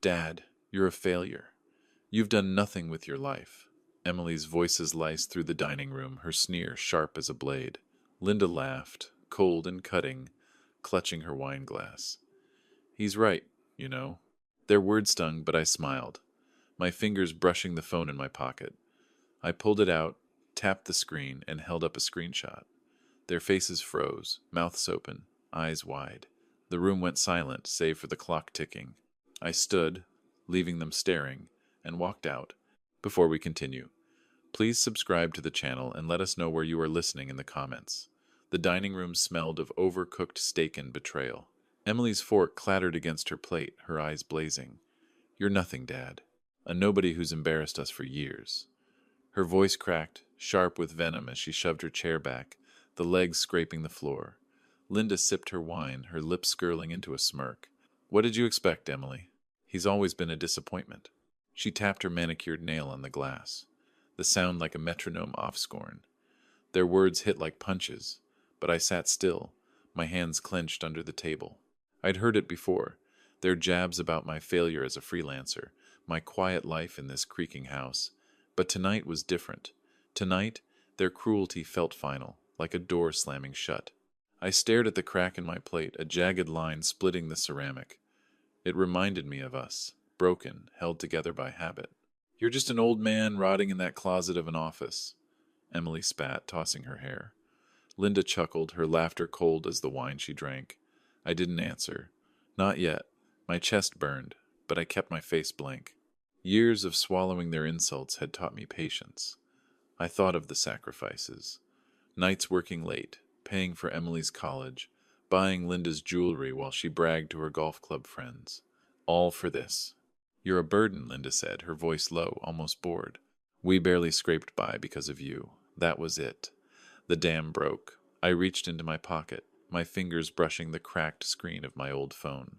Dad, you're a failure. You've done nothing with your life. Emily's voices sliced through the dining room, her sneer sharp as a blade. Linda laughed, cold and cutting, clutching her wine glass. He's right, you know. Their words stung, but I smiled, my fingers brushing the phone in my pocket. I pulled it out, tapped the screen, and held up a screenshot. Their faces froze, mouths open, eyes wide. The room went silent, save for the clock ticking. I stood, leaving them staring, and walked out. Before we continue, please subscribe to the channel and let us know where you are listening in the comments. The dining room smelled of overcooked steak and betrayal. Emily's fork clattered against her plate, her eyes blazing. You're nothing, Dad. A nobody who's embarrassed us for years. Her voice cracked, sharp with venom as she shoved her chair back, the legs scraping the floor. Linda sipped her wine, her lips curling into a smirk. What did you expect, Emily? He's always been a disappointment. She tapped her manicured nail on the glass, the sound like a metronome off-scorn. Their words hit like punches, but I sat still, my hands clenched under the table. I'd heard it before, their jabs about my failure as a freelancer, my quiet life in this creaking house. But tonight was different. Tonight, their cruelty felt final, like a door slamming shut. I stared at the crack in my plate, a jagged line splitting the ceramic. It reminded me of us, broken, held together by habit. You're just an old man rotting in that closet of an office. Emily spat, tossing her hair. Linda chuckled, her laughter cold as the wine she drank. I didn't answer. Not yet. My chest burned, but I kept my face blank. Years of swallowing their insults had taught me patience. I thought of the sacrifices. Nights working late, paying for Emily's college, buying Linda's jewelry while she bragged to her golf club friends. All for this. You're a burden, Linda said, her voice low, almost bored. We barely scraped by because of you. That was it. The dam broke. I reached into my pocket, my fingers brushing the cracked screen of my old phone.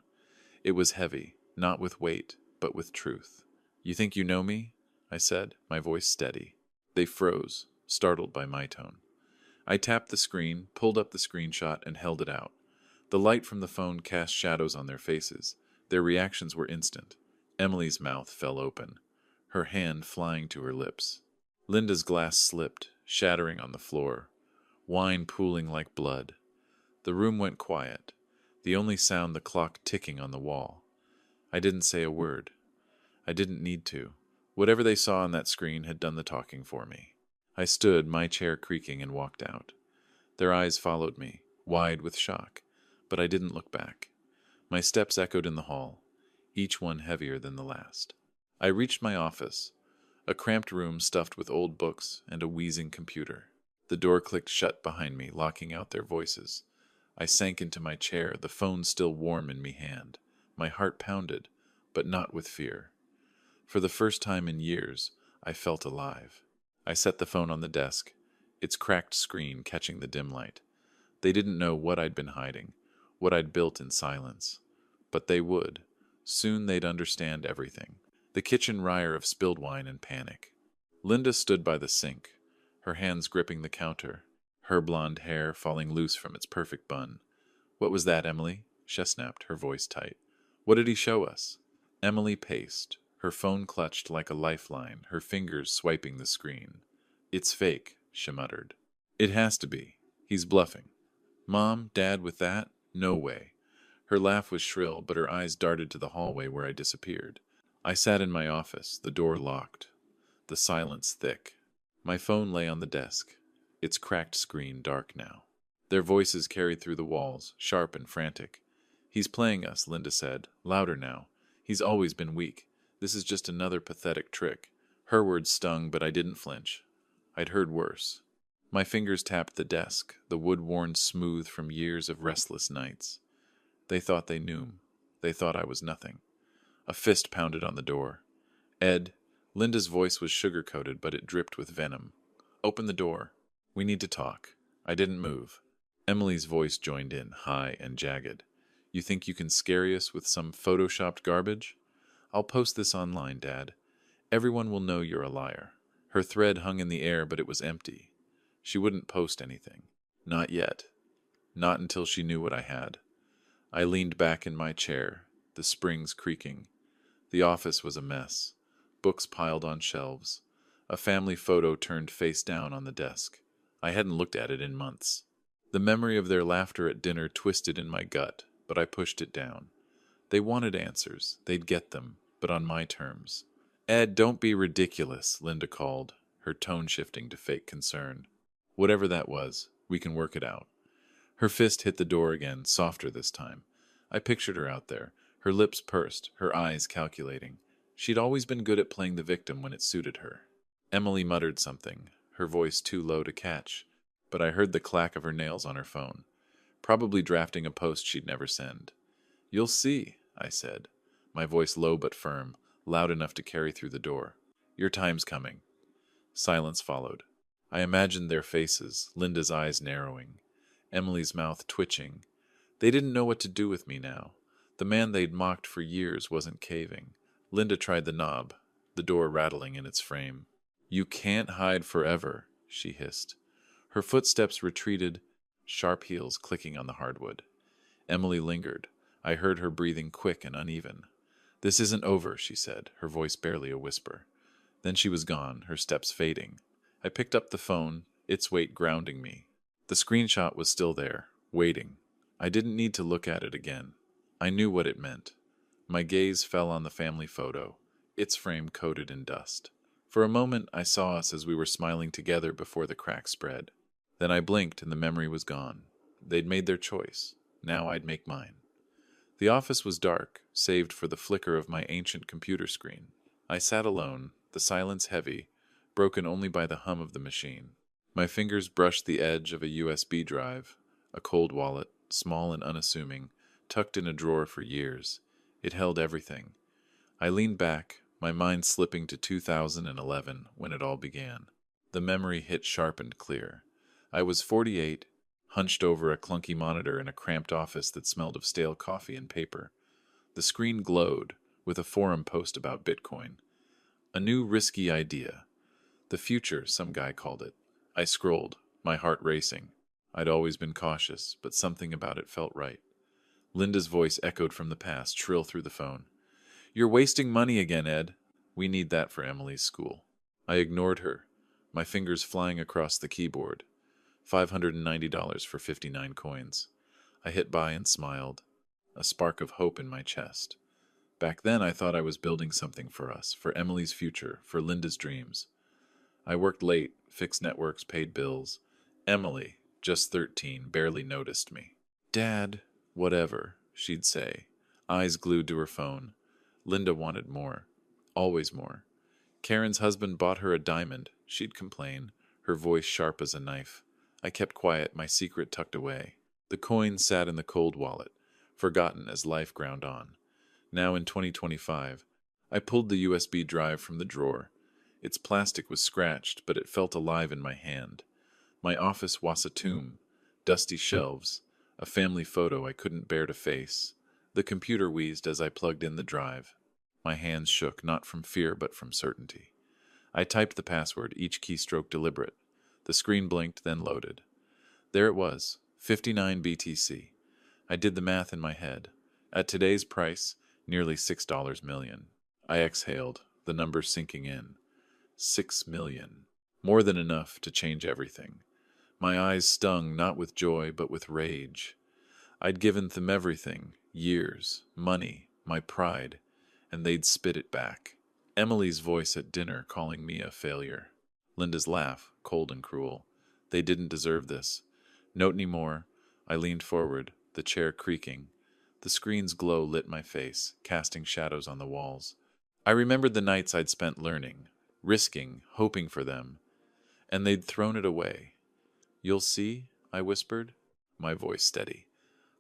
It was heavy, not with weight, but with truth. You think you know me? I said, my voice steady. They froze, startled by my tone. I tapped the screen, pulled up the screenshot, and held it out. The light from the phone cast shadows on their faces. Their reactions were instant. Emily's mouth fell open, her hand flying to her lips. Linda's glass slipped, shattering on the floor, wine pooling like blood. The room went quiet, the only sound the clock ticking on the wall. I didn't say a word. I didn't need to. Whatever they saw on that screen had done the talking for me. I stood, my chair creaking, and walked out. Their eyes followed me, wide with shock, but I didn't look back. My steps echoed in the hall, each one heavier than the last. I reached my office, a cramped room stuffed with old books and a wheezing computer. The door clicked shut behind me, locking out their voices. I sank into my chair, the phone still warm in my hand. My heart pounded, but not with fear. For the first time in years, I felt alive. I set the phone on the desk, its cracked screen catching the dim light. They didn't know what I'd been hiding, what I'd built in silence. But they would. Soon they'd understand everything. The kitchen riot of spilled wine and panic. Linda stood by the sink, her hands gripping the counter, her blonde hair falling loose from its perfect bun. What was that, Emily? She snapped, her voice tight. What did he show us? Emily paced, her phone clutched like a lifeline, her fingers swiping the screen. It's fake, she muttered. It has to be. He's bluffing. Mom, Dad, with that? No way. Her laugh was shrill, but her eyes darted to the hallway where I disappeared. I sat in my office, the door locked, the silence thick. My phone lay on the desk, its cracked screen dark now. Their voices carried through the walls, sharp and frantic. He's playing us, Linda said, louder now. He's always been weak. This is just another pathetic trick. Her words stung, but I didn't flinch. I'd heard worse. My fingers tapped the desk, the wood worn smooth from years of restless nights. They thought they knew. They thought I was nothing. A fist pounded on the door. Ed, Linda's voice was sugar-coated, but it dripped with venom. Open the door. We need to talk. I didn't move. Emily's voice joined in, high and jagged. You think you can scare us with some photoshopped garbage? I'll post this online, Dad. Everyone will know you're a liar. Her thread hung in the air, but it was empty. She wouldn't post anything. Not yet. Not until she knew what I had. I leaned back in my chair, the springs creaking. The office was a mess. Books piled on shelves. A family photo turned face down on the desk. I hadn't looked at it in months. The memory of their laughter at dinner twisted in my gut, but I pushed it down. They wanted answers. They'd get them, but on my terms. Ed, don't be ridiculous, Linda called, her tone shifting to fake concern. Whatever that was, we can work it out. Her fist hit the door again, softer this time. I pictured her out there, her lips pursed, her eyes calculating. She'd always been good at playing the victim when it suited her. Emily muttered something, her voice too low to catch, but I heard the clack of her nails on her phone, probably drafting a post she'd never send. You'll see, I said, my voice low but firm, loud enough to carry through the door. Your time's coming. Silence followed. I imagined their faces, Linda's eyes narrowing, Emily's mouth twitching. They didn't know what to do with me now. The man they'd mocked for years wasn't caving. Linda tried the knob, the door rattling in its frame. You can't hide forever, she hissed. Her footsteps retreated, sharp heels clicking on the hardwood. Emily lingered. I heard her breathing quick and uneven. This isn't over, she said, her voice barely a whisper. Then she was gone, her steps fading. I picked up the phone, its weight grounding me. The screenshot was still there, waiting. I didn't need to look at it again. I knew what it meant. My gaze fell on the family photo, its frame coated in dust. For a moment, I saw us as we were smiling together before the crack spread. Then I blinked and the memory was gone. They'd made their choice. Now I'd make mine. The office was dark, saved for the flicker of my ancient computer screen. I sat alone, the silence heavy, broken only by the hum of the machine. My fingers brushed the edge of a USB drive, a cold wallet, small and unassuming, tucked in a drawer for years. It held everything. I leaned back, my mind slipping to 2011 when it all began. The memory hit sharp and clear. I was 48, hunched over a clunky monitor in a cramped office that smelled of stale coffee and paper. The screen glowed, with a forum post about Bitcoin. A new risky idea. The future, some guy called it. I scrolled, my heart racing. I'd always been cautious, but something about it felt right. Linda's voice echoed from the past, shrill through the phone. You're wasting money again, Ed. We need that for Emily's school. I ignored her, my fingers flying across the keyboard. $590 for 59 coins. I hit buy and smiled, a spark of hope in my chest. Back then I thought I was building something for us, for Emily's future, for Linda's dreams. I worked late, fixed networks, paid bills. Emily, just 13, barely noticed me. Dad, whatever, she'd say, eyes glued to her phone. Linda wanted more, always more. Karen's husband bought her a diamond, she'd complain, her voice sharp as a knife. I kept quiet, my secret tucked away. The coin sat in the cold wallet, forgotten as life ground on. Now in 2025, I pulled the USB drive from the drawer. Its plastic was scratched, but it felt alive in my hand. My office was a tomb, dusty shelves, a family photo I couldn't bear to face. The computer wheezed as I plugged in the drive. My hands shook, not from fear but from certainty. I typed the password, each keystroke deliberate. The screen blinked, then loaded. There it was, 59 BTC. I did the math in my head. At today's price, nearly $6 million. I exhaled, the numbers sinking in. 6 million. More than enough to change everything. My eyes stung not with joy but with rage. I'd given them everything, years, money, my pride, and they'd spit it back. Emily's voice at dinner calling me a failure. Linda's laugh, cold and cruel. They didn't deserve this. Note any more. I leaned forward, the chair creaking. The screen's glow lit my face, casting shadows on the walls. I remembered the nights I'd spent learning, risking, hoping for them, and they'd thrown it away. You'll see, I whispered, my voice steady.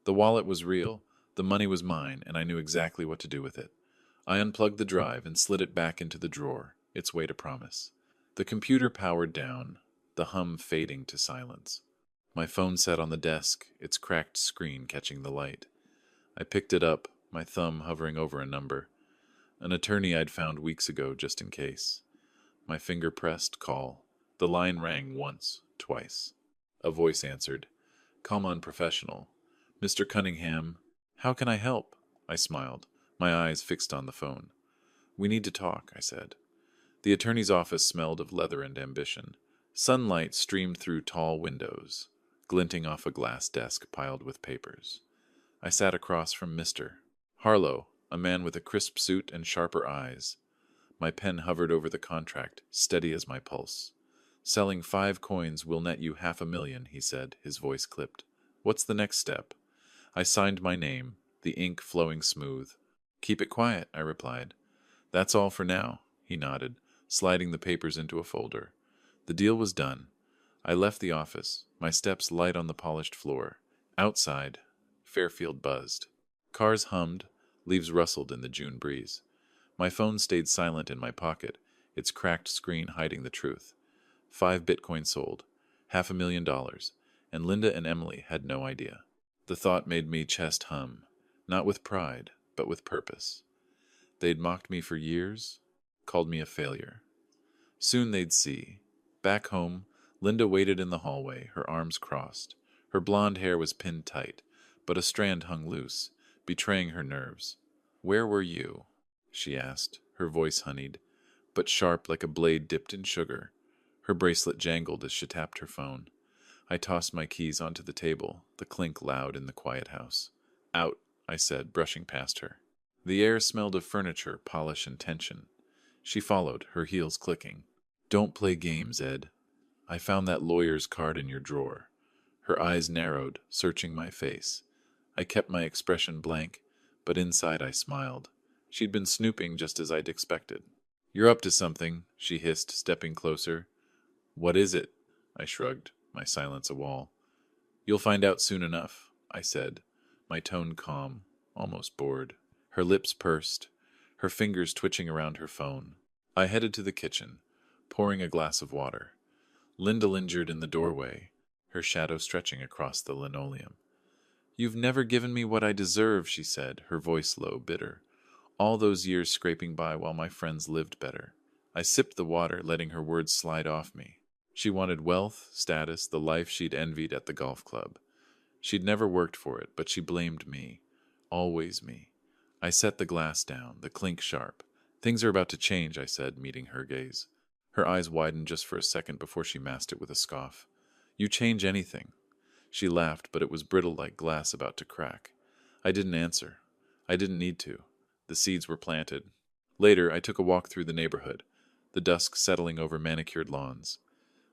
The wallet was real, the money was mine, and I knew exactly what to do with it. I unplugged the drive and slid it back into the drawer, its weight a promise. The computer powered down, the hum fading to silence. My phone sat on the desk, its cracked screen catching the light. I picked it up, my thumb hovering over a number. An attorney I'd found weeks ago just in case. My finger pressed call. The line rang once, twice. A voice answered. Come on, professional. Mr. Cunningham, how can I help? I smiled, my eyes fixed on the phone. We need to talk, I said. The attorney's office smelled of leather and ambition. Sunlight streamed through tall windows, glinting off a glass desk piled with papers. I sat across from Mr. Harlow, a man with a crisp suit and sharper eyes. My pen hovered over the contract, steady as my pulse. Selling 5 coins will net you $500,000, he said, his voice clipped. What's the next step? I signed my name, the ink flowing smooth. Keep it quiet, I replied. That's all for now, he nodded, sliding the papers into a folder. The deal was done. I left the office, my steps light on the polished floor. Outside, Fairfield buzzed. Cars hummed, leaves rustled in the June breeze. My phone stayed silent in my pocket, its cracked screen hiding the truth. 5 Bitcoin sold, $500,000, and Linda and Emily had no idea. The thought made me chest hum, not with pride, but with purpose. They'd mocked me for years, called me a failure. Soon they'd see. Back home, Linda waited in the hallway, her arms crossed. Her blonde hair was pinned tight, but a strand hung loose, betraying her nerves. Where were you? She asked, her voice honeyed, but sharp like a blade dipped in sugar. Her bracelet jangled as she tapped her phone. I tossed my keys onto the table, the clink loud in the quiet house. Out, I said, brushing past her. The air smelled of furniture, polish, and tension. She followed, her heels clicking. Don't play games, Ed. I found that lawyer's card in your drawer. Her eyes narrowed, searching my face. I kept my expression blank, but inside I smiled. She'd been snooping just as I'd expected. You're up to something, she hissed, stepping closer. What is it? I shrugged, my silence a wall. You'll find out soon enough, I said, my tone calm, almost bored. Her lips pursed, her fingers twitching around her phone. I headed to the kitchen, pouring a glass of water. Linda lingered in the doorway, her shadow stretching across the linoleum. You've never given me what I deserve, she said, her voice low, bitter. All those years scraping by while my friends lived better. I sipped the water, letting her words slide off me. She wanted wealth, status, the life she'd envied at the golf club. She'd never worked for it, but she blamed me. Always me. I set the glass down, the clink sharp. Things are about to change, I said, meeting her gaze. Her eyes widened just for a second before she masked it with a scoff. You change anything. She laughed, but it was brittle like glass about to crack. I didn't answer. I didn't need to. The seeds were planted. Later, I took a walk through the neighborhood, the dusk settling over manicured lawns.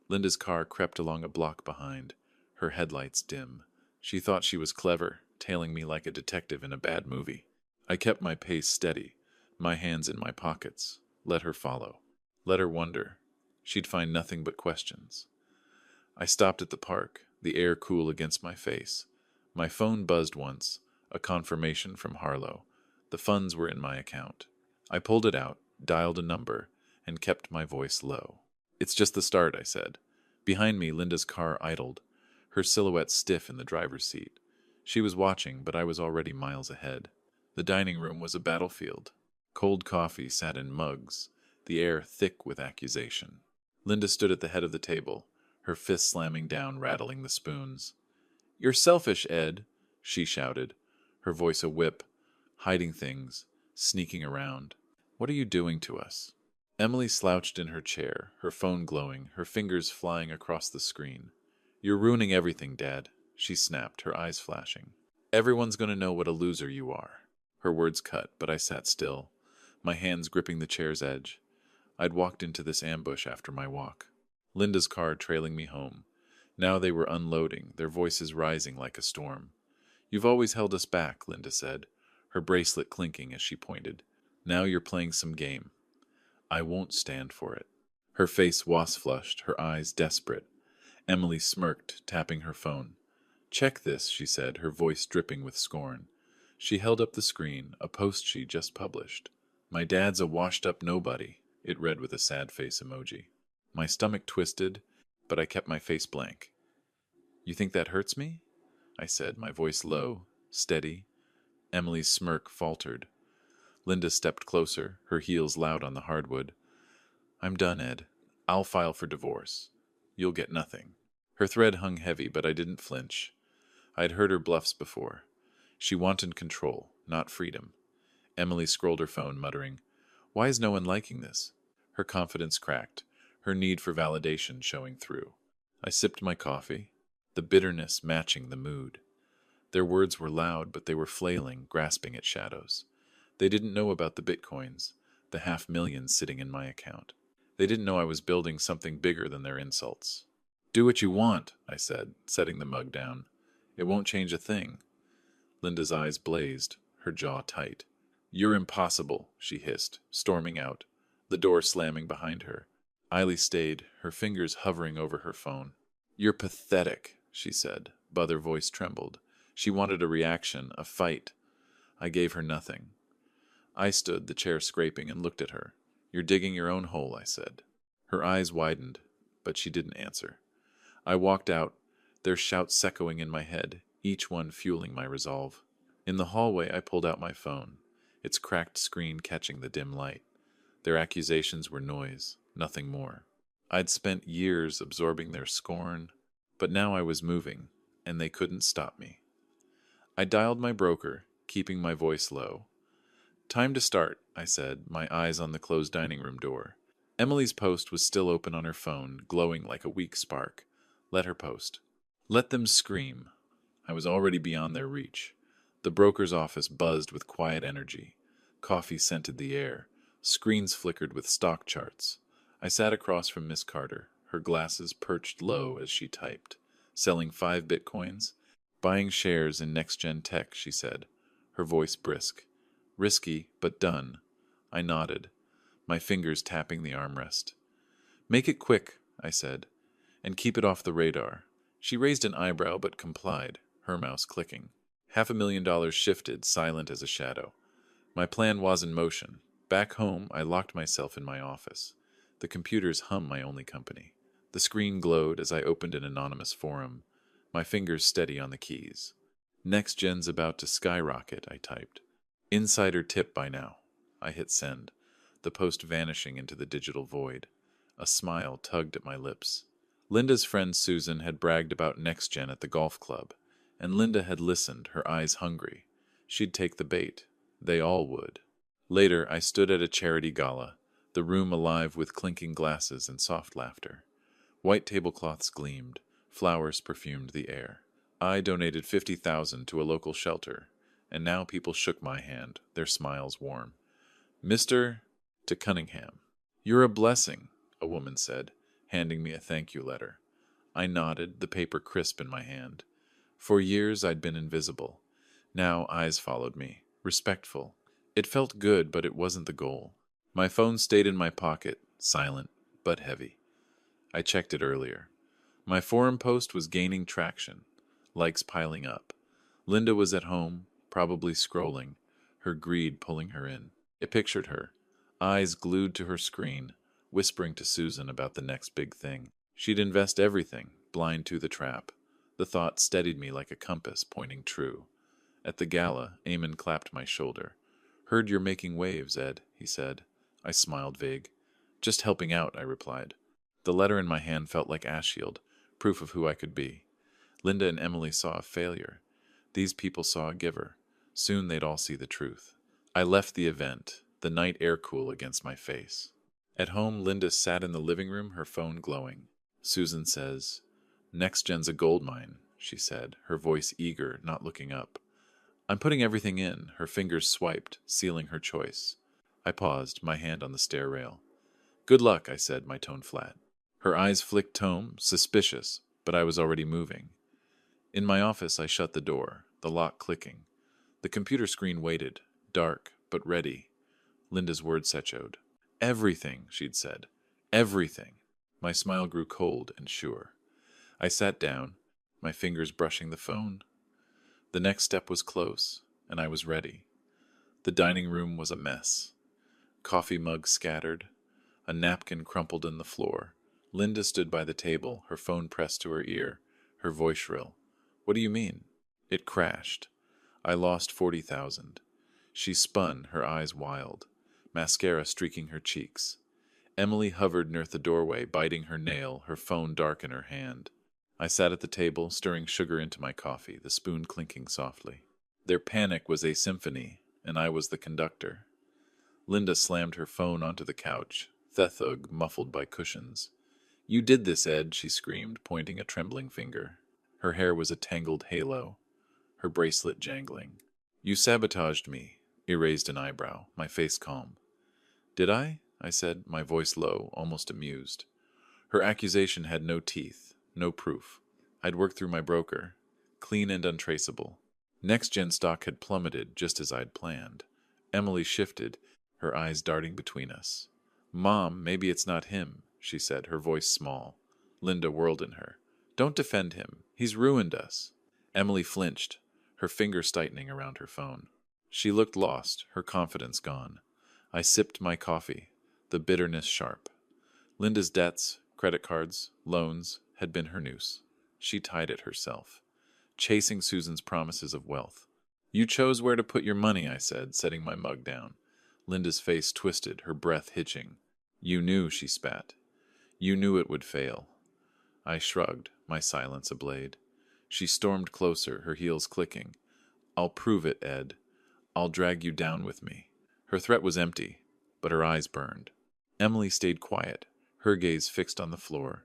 Linda's car crept along a block behind, her headlights dim. She thought she was clever, tailing me like a detective in a bad movie. I kept my pace steady, my hands in my pockets. Let her follow. Let her wonder. She'd find nothing but questions. I stopped at the park, the air cool against my face. My phone buzzed once, a confirmation from Harlow. The funds were in my account. I pulled it out, dialed a number, and kept my voice low. It's just the start, I said. Behind me, Linda's car idled, her silhouette stiff in the driver's seat. She was watching, but I was already miles ahead. The dining room was a battlefield. Cold coffee sat in mugs, the air thick with accusation. Linda stood at the head of the table, her fists slamming down, rattling the spoons. You're selfish, Ed, she shouted, her voice a whip, hiding things, sneaking around. What are you doing to us? Emily slouched in her chair, her phone glowing, her fingers flying across the screen. You're ruining everything, Dad, she snapped, her eyes flashing. Everyone's going to know what a loser you are. Her words cut, but I sat still, my hands gripping the chair's edge. I'd walked into this ambush after my walk. Linda's car trailing me home. Now they were unloading, their voices rising like a storm. You've always held us back, Linda said, her bracelet clinking as she pointed. Now you're playing some game. I won't stand for it. Her face wasp-flushed, her eyes desperate. Emily smirked, tapping her phone. Check this, she said, her voice dripping with scorn. She held up the screen, a post she just published. My dad's a washed-up nobody, it read with a sad face emoji. My stomach twisted, but I kept my face blank. You think that hurts me? I said, my voice low, steady. Emily's smirk faltered. Linda stepped closer, her heels loud on the hardwood. I'm done, Ed. I'll file for divorce. You'll get nothing. Her thread hung heavy, but I didn't flinch. I'd heard her bluffs before. She wanted control, not freedom. Emily scrolled her phone, muttering, Why is no one liking this? Her confidence cracked, her need for validation showing through. I sipped my coffee, the bitterness matching the mood. Their words were loud, but they were flailing, grasping at shadows. They didn't know about the bitcoins, the 500,000 sitting in my account. They didn't know I was building something bigger than their insults. Do what you want, I said, setting the mug down. It won't change a thing. Linda's eyes blazed, her jaw tight. You're impossible, she hissed, storming out, the door slamming behind her. Eiley stayed, her fingers hovering over her phone. You're pathetic, she said, but her voice trembled. She wanted a reaction, a fight. I gave her nothing. I stood, the chair scraping, and looked at her. You're digging your own hole, I said. Her eyes widened, but she didn't answer. I walked out, their shouts echoing in my head, each one fueling my resolve. In the hallway, I pulled out my phone, its cracked screen catching the dim light. Their accusations were noise, nothing more. I'd spent years absorbing their scorn, but now I was moving, and they couldn't stop me. I dialed my broker, keeping my voice low. Time to start, I said, my eyes on the closed dining room door. Emily's post was still open on her phone, glowing like a weak spark. Let her post. Let them scream. I was already beyond their reach. The broker's office buzzed with quiet energy. Coffee scented the air. Screens flickered with stock charts. I sat across from Miss Carter, her glasses perched low as she typed. Selling 5 bitcoins? Buying shares in next-gen tech, she said, her voice brisk. Risky, but done. I nodded, my fingers tapping the armrest. Make it quick, I said, and keep it off the radar. She raised an eyebrow but complied, her mouse clicking. $500,000 shifted, silent as a shadow. My plan was in motion. Back home, I locked myself in my office. The computer's hum my only company. The screen glowed as I opened an anonymous forum, my fingers steady on the keys. Next gen's about to skyrocket, I typed. Insider tip by now. I hit send, the post vanishing into the digital void. A smile tugged at my lips. Linda's friend Susan had bragged about NextGen at the golf club, and Linda had listened, her eyes hungry. She'd take the bait. They all would. Later, I stood at a charity gala, the room alive with clinking glasses and soft laughter. White tablecloths gleamed, flowers perfumed the air. I donated $50,000 to a local shelter, and now people shook my hand, their smiles warm. Mr. to Cunningham. You're a blessing, a woman said, handing me a thank you letter. I nodded, the paper crisp in my hand. For years I'd been invisible. Now eyes followed me, respectful. It felt good, but it wasn't the goal. My phone stayed in my pocket, silent, but heavy. I checked it earlier. My forum post was gaining traction, likes piling up. Linda was at home, probably scrolling, her greed pulling her in. It pictured her, eyes glued to her screen, whispering to Susan about the next big thing. She'd invest everything, blind to the trap. The thought steadied me like a compass pointing true. At the gala, Eamon clapped my shoulder. Heard you're making waves, Ed, he said. I smiled vague. Just helping out, I replied. The letter in my hand felt like ash shield, proof of who I could be. Linda and Emily saw a failure. These people saw a giver. Soon they'd all see the truth. I left the event, the night air cool against my face. At home, Linda sat in the living room, her phone glowing. Susan says, NextGen's a gold mine, she said, her voice eager, not looking up. I'm putting everything in, her fingers swiped, sealing her choice. I paused, my hand on the stair rail. Good luck, I said, my tone flat. Her eyes flicked tome, suspicious, but I was already moving. In my office, I shut the door, the lock clicking. The computer screen waited, dark, but ready. Linda's words echoed. Everything, she'd said. Everything. My smile grew cold and sure. I sat down, my fingers brushing the phone. The next step was close, and I was ready. The dining room was a mess. Coffee mugs scattered, a napkin crumpled in the floor. Linda stood by the table, her phone pressed to her ear, her voice shrill. What do you mean? It crashed. I lost 40,000. She spun, her eyes wild, mascara streaking her cheeks. Emily hovered near the doorway, biting her nail, her phone dark in her hand. I sat at the table, stirring sugar into my coffee, the spoon clinking softly. Their panic was a symphony, and I was the conductor. Linda slammed her phone onto the couch, Thethug muffled by cushions. "You did this, Ed," she screamed, pointing a trembling finger. Her hair was a tangled halo, her bracelet jangling. "You sabotaged me," he raised an eyebrow, my face calm. "Did I?" I said, my voice low, almost amused. Her accusation had no teeth, no proof. I'd worked through my broker, clean and untraceable. Next-gen stock had plummeted just as I'd planned. Emily shifted, her eyes darting between us. "Mom, maybe it's not him," she said, her voice small. Linda whirled in her. "Don't defend him. He's ruined us." Emily flinched, her fingers tightening around her phone. She looked lost, her confidence gone. I sipped my coffee, the bitterness sharp. Linda's debts, credit cards, loans, had been her noose. She tied it herself, chasing Susan's promises of wealth. "You chose where to put your money," I said, setting my mug down. Linda's face twisted, her breath hitching. "You knew," she spat. "You knew it would fail." I shrugged, my silence ablaze. She stormed closer, her heels clicking. "I'll prove it, Ed. I'll drag you down with me." Her threat was empty, but her eyes burned. Emily stayed quiet, her gaze fixed on the floor.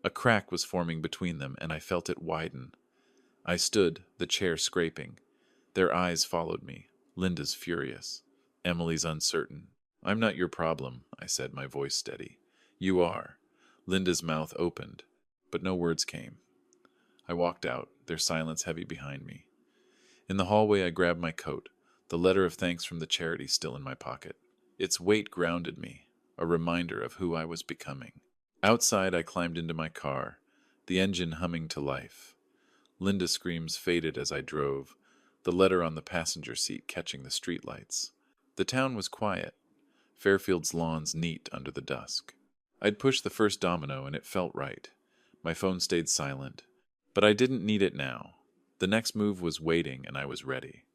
A crack was forming between them, and I felt it widen. I stood, the chair scraping. Their eyes followed me. Linda's furious, Emily's uncertain. "I'm not your problem," I said, my voice steady. "You are." Linda's mouth opened, but no words came. I walked out, their silence heavy behind me. In the hallway I grabbed my coat, the letter of thanks from the charity still in my pocket. Its weight grounded me, a reminder of who I was becoming. Outside I climbed into my car, the engine humming to life. Linda's screams faded as I drove, the letter on the passenger seat catching the streetlights. The town was quiet, Fairfield's lawns neat under the dusk. I'd pushed the first domino and it felt right. My phone stayed silent, but I didn't need it now. The next move was waiting and I was ready.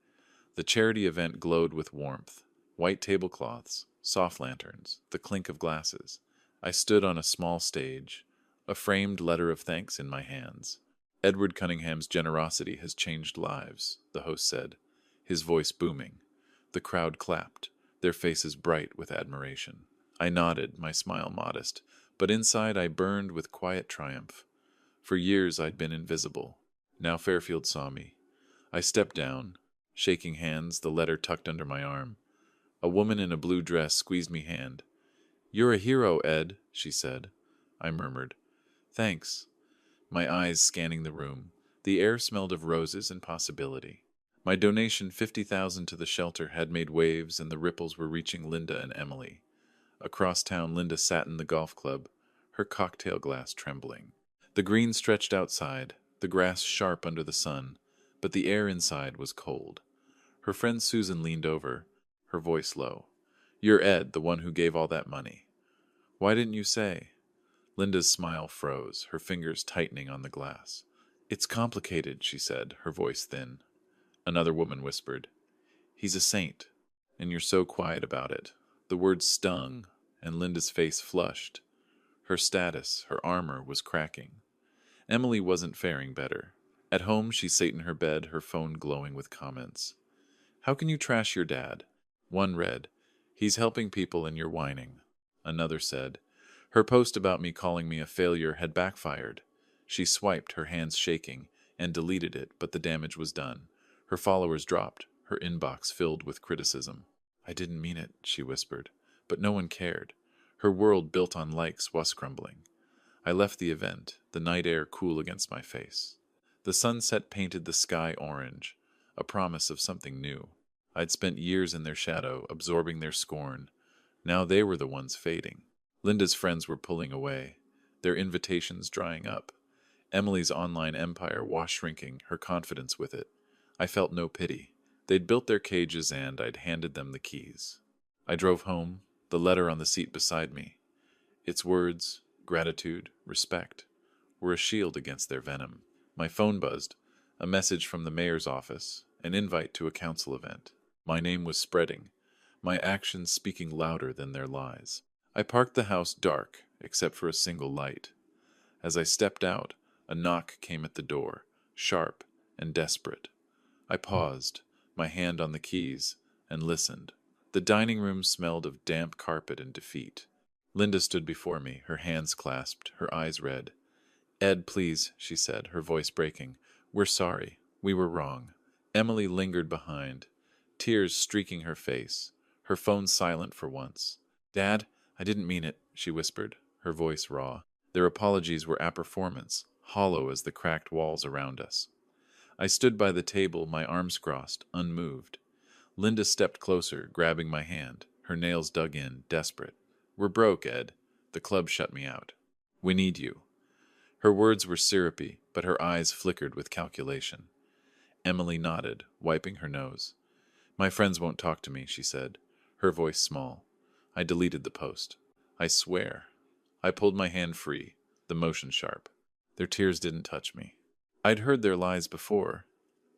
The charity event glowed with warmth. White tablecloths, soft lanterns, the clink of glasses. I stood on a small stage, a framed letter of thanks in my hands. "Edward Cunningham's generosity has changed lives," the host said, his voice booming. The crowd clapped, their faces bright with admiration. I nodded, my smile modest, but inside I burned with quiet triumph. For years I'd been invisible. Now Fairfield saw me. I stepped down, shaking hands, the letter tucked under my arm. A woman in a blue dress squeezed me hand. "You're a hero, Ed," she said. I murmured, "Thanks," my eyes scanning the room. The air smelled of roses and possibility. My donation, 50,000 to the shelter, had made waves, and the ripples were reaching Linda and Emily. Across town, Linda sat in the golf club, her cocktail glass trembling. The green stretched outside, the grass sharp under the sun, but the air inside was cold. Her friend Susan leaned over, her voice low. "You're Ed, the one who gave all that money. Why didn't you say?" Linda's smile froze, her fingers tightening on the glass. "It's complicated," she said, her voice thin. Another woman whispered, "He's a saint, and you're so quiet about it." The words stung, and Linda's face flushed. Her status, her armor, was cracking. Emily wasn't faring better. At home, she sat in her bed, her phone glowing with comments. "How can you trash your dad?" One read, "He's helping people and you're whining." Another said, "Her post about me calling me a failure had backfired." She swiped, her hands shaking, and deleted it, but the damage was done. Her followers dropped, her inbox filled with criticism. "I didn't mean it," she whispered, but no one cared. Her world built on likes was crumbling. I left the event, the night air cool against my face. The sunset painted the sky orange, a promise of something new. I'd spent years in their shadow, absorbing their scorn. Now they were the ones fading. Linda's friends were pulling away, their invitations drying up. Emily's online empire was shrinking, her confidence with it. I felt no pity. They'd built their cages and I'd handed them the keys. I drove home, the letter on the seat beside me. Its words, gratitude, respect, were a shield against their venom. My phone buzzed, a message from the mayor's office, an invite to a council event. My name was spreading, my actions speaking louder than their lies. I parked the house dark, except for a single light. As I stepped out, a knock came at the door, sharp and desperate. I paused, my hand on the keys, and listened. The dining room smelled of damp carpet and defeat. Linda stood before me, her hands clasped, her eyes red. "Ed, please," she said, her voice breaking. "We're sorry. We were wrong." Emily lingered behind, tears streaking her face, her phone silent for once. "Dad, I didn't mean it," she whispered, her voice raw. Their apologies were a performance, hollow as the cracked walls around us. I stood by the table, my arms crossed, unmoved. Linda stepped closer, grabbing my hand, her nails dug in, desperate. "We're broke, Ed. The club shut me out. We need you." Her words were syrupy, but her eyes flickered with calculation. Emily nodded, wiping her nose. "My friends won't talk to me," she said, her voice small. I deleted the post. "I swear." I pulled my hand free, the motion sharp. Their tears didn't touch me. I'd heard their lies before.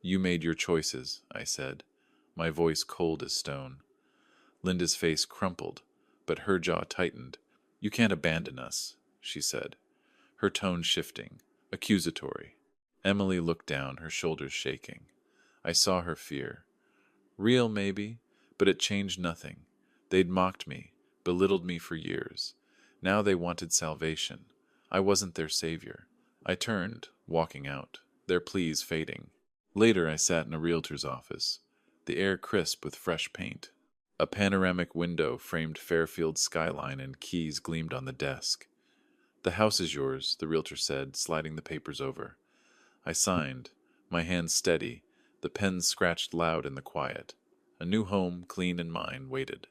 "You made your choices," I said, my voice cold as stone. Linda's face crumpled, but her jaw tightened. "You can't abandon us," she said, her tone shifting, accusatory. Emily looked down, her shoulders shaking. I saw her fear. Real, maybe, but it changed nothing. They'd mocked me, belittled me for years. Now they wanted salvation. I wasn't their savior. I turned, walking out, their pleas fading. Later I sat in a realtor's office, the air crisp with fresh paint. A panoramic window framed Fairfield's skyline and keys gleamed on the desk. "The house is yours," the realtor said, sliding the papers over. I signed, my hands steady, the pen scratched loud in the quiet. A new home, clean and mine, waited.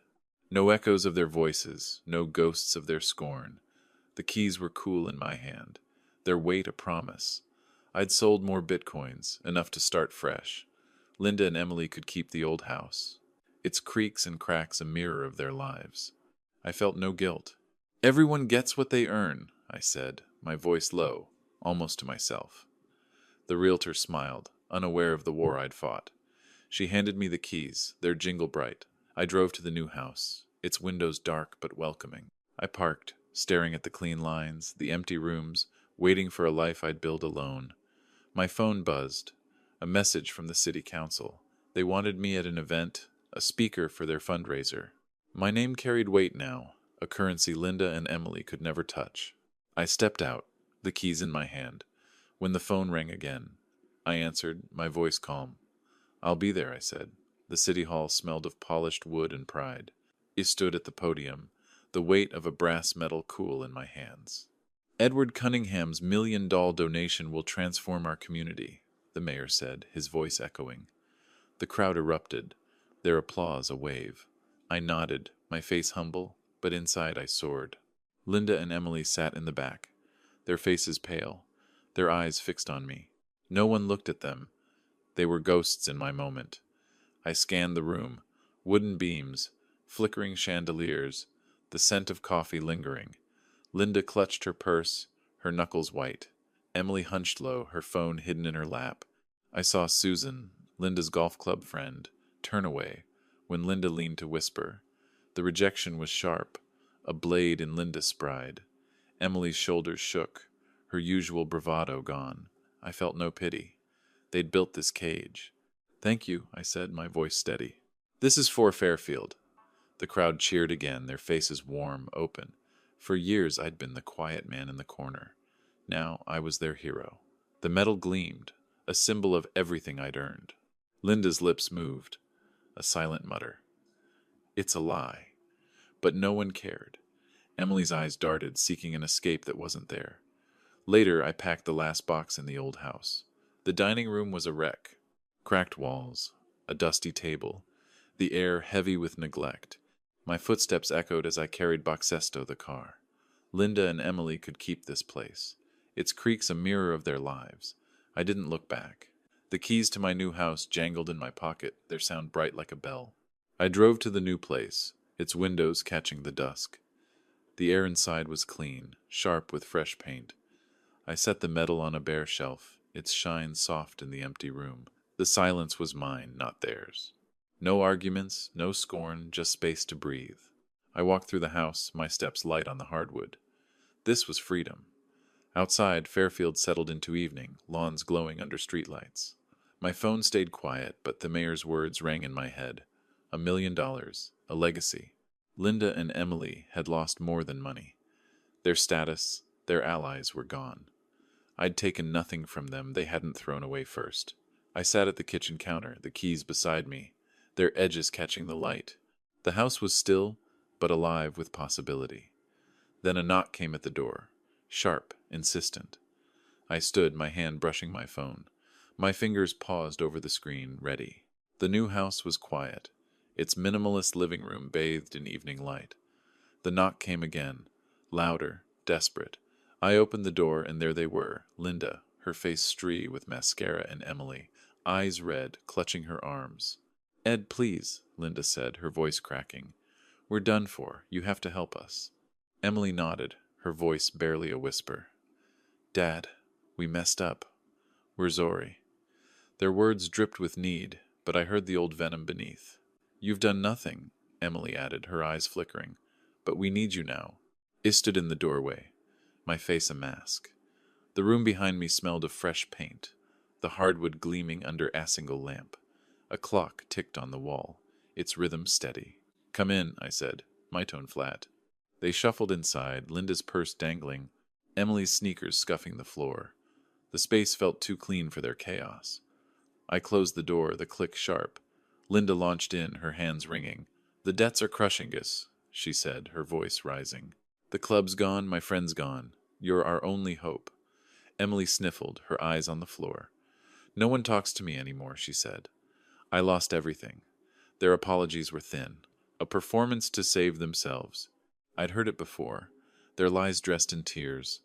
No echoes of their voices, no ghosts of their scorn. The keys were cool in my hand, their weight a promise. I'd sold more bitcoins, enough to start fresh. Linda and Emily could keep the old house, its creaks and cracks a mirror of their lives. I felt no guilt. "Everyone gets what they earn," I said, my voice low, almost to myself. The realtor smiled, unaware of the war I'd fought. She handed me the keys, their jingle bright. I drove to the new house, its windows dark but welcoming. I parked, staring at the clean lines, the empty rooms, waiting for a life I'd build alone. My phone buzzed, a message from the city council. They wanted me at an event, a speaker for their fundraiser. My name carried weight now, a currency Linda and Emily could never touch. I stepped out, the keys in my hand. When the phone rang again, I answered, my voice calm. "I'll be there," I said. The city hall smelled of polished wood and pride. I stood at the podium, the weight of a brass medal cool in my hands. "Edward Cunningham's $1 million donation will transform our community," the mayor said, his voice echoing. The crowd erupted, their applause a wave. I nodded, my face humble, but inside I soared. Linda and Emily sat in the back, their faces pale, their eyes fixed on me. No one looked at them. They were ghosts in my moment. I scanned the room, wooden beams, flickering chandeliers, the scent of coffee lingering. Linda clutched her purse, her knuckles white. Emily hunched low, her phone hidden in her lap. I saw Susan, Linda's golf club friend, turn away, when Linda leaned to whisper. The rejection was sharp, a blade in Linda's pride. Emily's shoulders shook, her usual bravado gone. I felt no pity. They'd built this cage. "Thank you," I said, my voice steady. "This is for Fairfield." The crowd cheered again, their faces warm, open. For years I'd been the quiet man in the corner. Now I was their hero. The medal gleamed, a symbol of everything I'd earned. Linda's lips moved, a silent mutter. "It's a lie." But no one cared. Emily's eyes darted, seeking an escape that wasn't there. Later, I packed the last box in the old house. The dining room was a wreck. Cracked walls, a dusty table, the air heavy with neglect. My footsteps echoed as I carried Boxesto the car. Linda and Emily could keep this place, its creaks a mirror of their lives. I didn't look back. The keys to my new house jangled in my pocket, their sound bright like a bell. I drove to the new place, its windows catching the dusk. The air inside was clean, sharp with fresh paint. I set the medal on a bare shelf, its shine soft in the empty room. The silence was mine, not theirs. No arguments, no scorn, just space to breathe. I walked through the house, my steps light on the hardwood. This was freedom. Outside, Fairfield settled into evening, lawns glowing under streetlights. My phone stayed quiet, but the mayor's words rang in my head. $1 million, a legacy. Linda and Emily had lost more than money. Their status, their allies were gone. I'd taken nothing from them they hadn't thrown away first. I sat at the kitchen counter, the keys beside me, their edges catching the light. The house was still, but alive with possibility. Then a knock came at the door, sharp, insistent. I stood, my hand brushing my phone. My fingers paused over the screen, ready. The new house was quiet, its minimalist living room bathed in evening light. The knock came again, louder, desperate. I opened the door, and there they were, Linda, her face stree with mascara, and Emily, eyes red, clutching her arms. "Ed, please," Linda said, her voice cracking. "We're done for. You have to help us." Emily nodded, her voice barely a whisper. "Dad, we messed up. We're sorry." Their words dripped with need, but I heard the old venom beneath. "You've done nothing," Emily added, her eyes flickering. "But we need you now." I stood in the doorway, my face a mask. The room behind me smelled of fresh paint, the hardwood gleaming under a single lamp. A clock ticked on the wall, its rhythm steady. "Come in," I said, my tone flat. They shuffled inside, Linda's purse dangling, Emily's sneakers scuffing the floor. The space felt too clean for their chaos. I closed the door, the click sharp. Linda launched in, her hands wringing. "The debts are crushing us," she said, her voice rising. "The club's gone, my friend's gone. You're our only hope." Emily sniffled, her eyes on the floor. "No one talks to me anymore," she said. I lost everything. Their apologies were thin. A performance to save themselves. I'd heard it before. Their lies dressed in tears.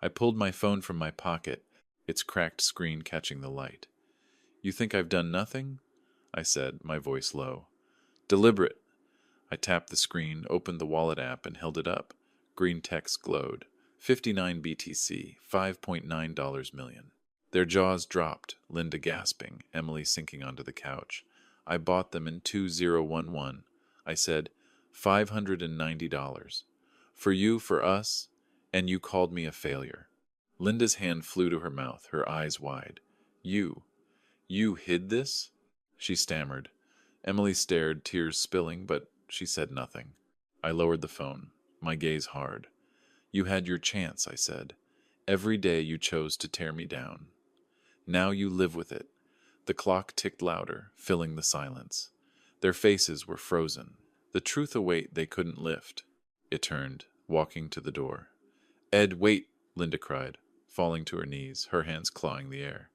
I pulled my phone from my pocket, its cracked screen catching the light. "You think I've done nothing?" I said, my voice low. "Deliberate." I tapped the screen, opened the wallet app, and held it up. Green text glowed. 59 BTC, $5.9 million. Their jaws dropped, Linda gasping, Emily sinking onto the couch. "I bought them in 2011. I said, $590. For you, for us, and you called me a failure." Linda's hand flew to her mouth, her eyes wide. You hid this?" she stammered. Emily stared, tears spilling, but she said nothing. I lowered the phone, my gaze hard. "You had your chance," I said. "Every day you chose to tear me down. Now you live with it." The clock ticked louder, filling the silence. Their faces were frozen, the truth a weight they couldn't lift. It turned, walking to the door. "Ed, wait!" Linda cried, falling to her knees, her hands clawing the air.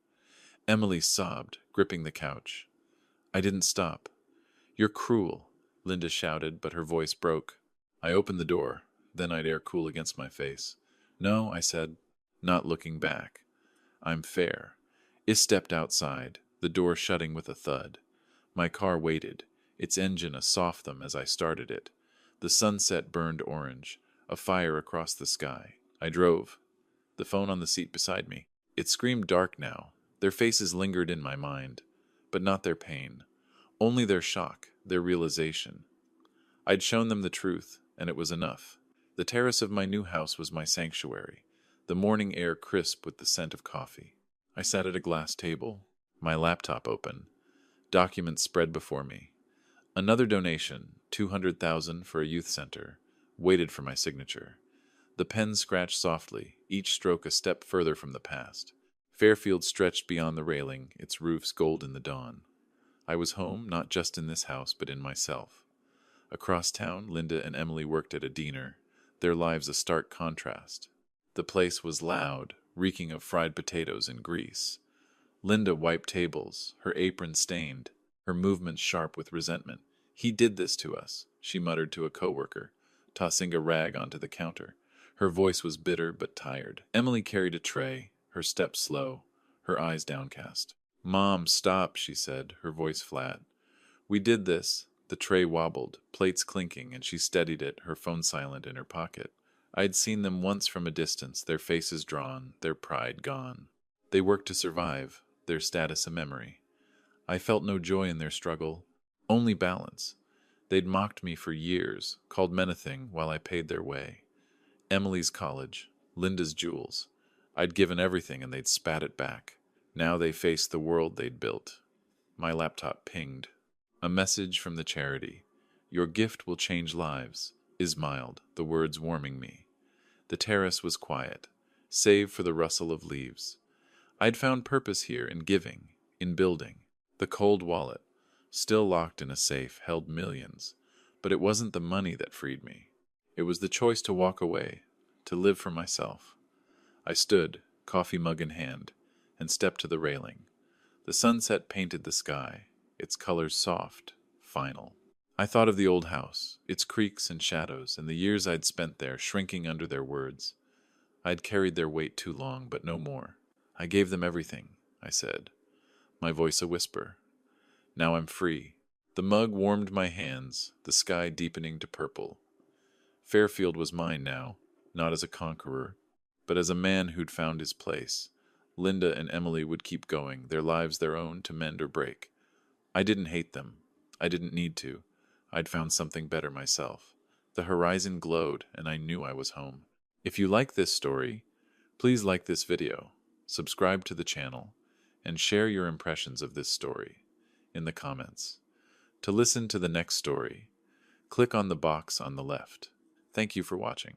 Emily sobbed, gripping the couch. I didn't stop. "You're cruel," Linda shouted, but her voice broke. I opened the door, then I'd air cool against my face. "No," I said, not looking back. "I'm fair." I stepped outside, the door shutting with a thud. My car waited, its engine a soft thump as I started it. The sunset burned orange, a fire across the sky. I drove, the phone on the seat beside me. It screamed dark now. Their faces lingered in my mind, but not their pain, only their shock, their realization. I'd shown them the truth, and it was enough. The terrace of my new house was my sanctuary, the morning air crisp with the scent of coffee. I sat at a glass table, my laptop open, documents spread before me. Another donation, $200,000 for a youth center, waited for my signature. The pen scratched softly, each stroke a step further from the past. Fairfield stretched beyond the railing, its roofs gold in the dawn. I was home, not just in this house, but in myself. Across town, Linda and Emily worked at a diner, their lives a stark contrast. The place was loud, reeking of fried potatoes and grease. Linda wiped tables, her apron stained, her movements sharp with resentment. "He did this to us," she muttered to a coworker, tossing a rag onto the counter. Her voice was bitter but tired. Emily carried a tray, her steps slow, her eyes downcast. "Mom, stop," she said, her voice flat. "We did this." The tray wobbled, plates clinking, and she steadied it, her phone silent in her pocket. I'd seen them once from a distance, their faces drawn, their pride gone. They worked to survive, their status a memory. I felt no joy in their struggle, only balance. They'd mocked me for years, called men a thing while I paid their way. Emily's college, Linda's jewels. I'd given everything and they'd spat it back. Now they faced the world they'd built. My laptop pinged. A message from the charity. Your gift will change lives, is mild, the words warming me. The terrace was quiet, save for the rustle of leaves. I'd found purpose here in giving, in building. The cold wallet, still locked in a safe, held millions. But it wasn't the money that freed me. It was the choice to walk away, to live for myself. I stood, coffee mug in hand, and stepped to the railing. The sunset painted the sky, its colors soft, final. I thought of the old house, its creaks and shadows, and the years I'd spent there shrinking under their words. I'd carried their weight too long, but no more. I gave them everything, I said, my voice a whisper. Now I'm free. The mug warmed my hands, the sky deepening to purple. Fairfield was mine now, not as a conqueror, but as a man who'd found his place. Linda and Emily would keep going, their lives their own to mend or break. I didn't hate them. I didn't need to. I'd found something better myself. The horizon glowed, and I knew I was home. If you like this story, please like this video, subscribe to the channel, and share your impressions of this story in the comments. To listen to the next story, click on the box on the left. Thank you for watching.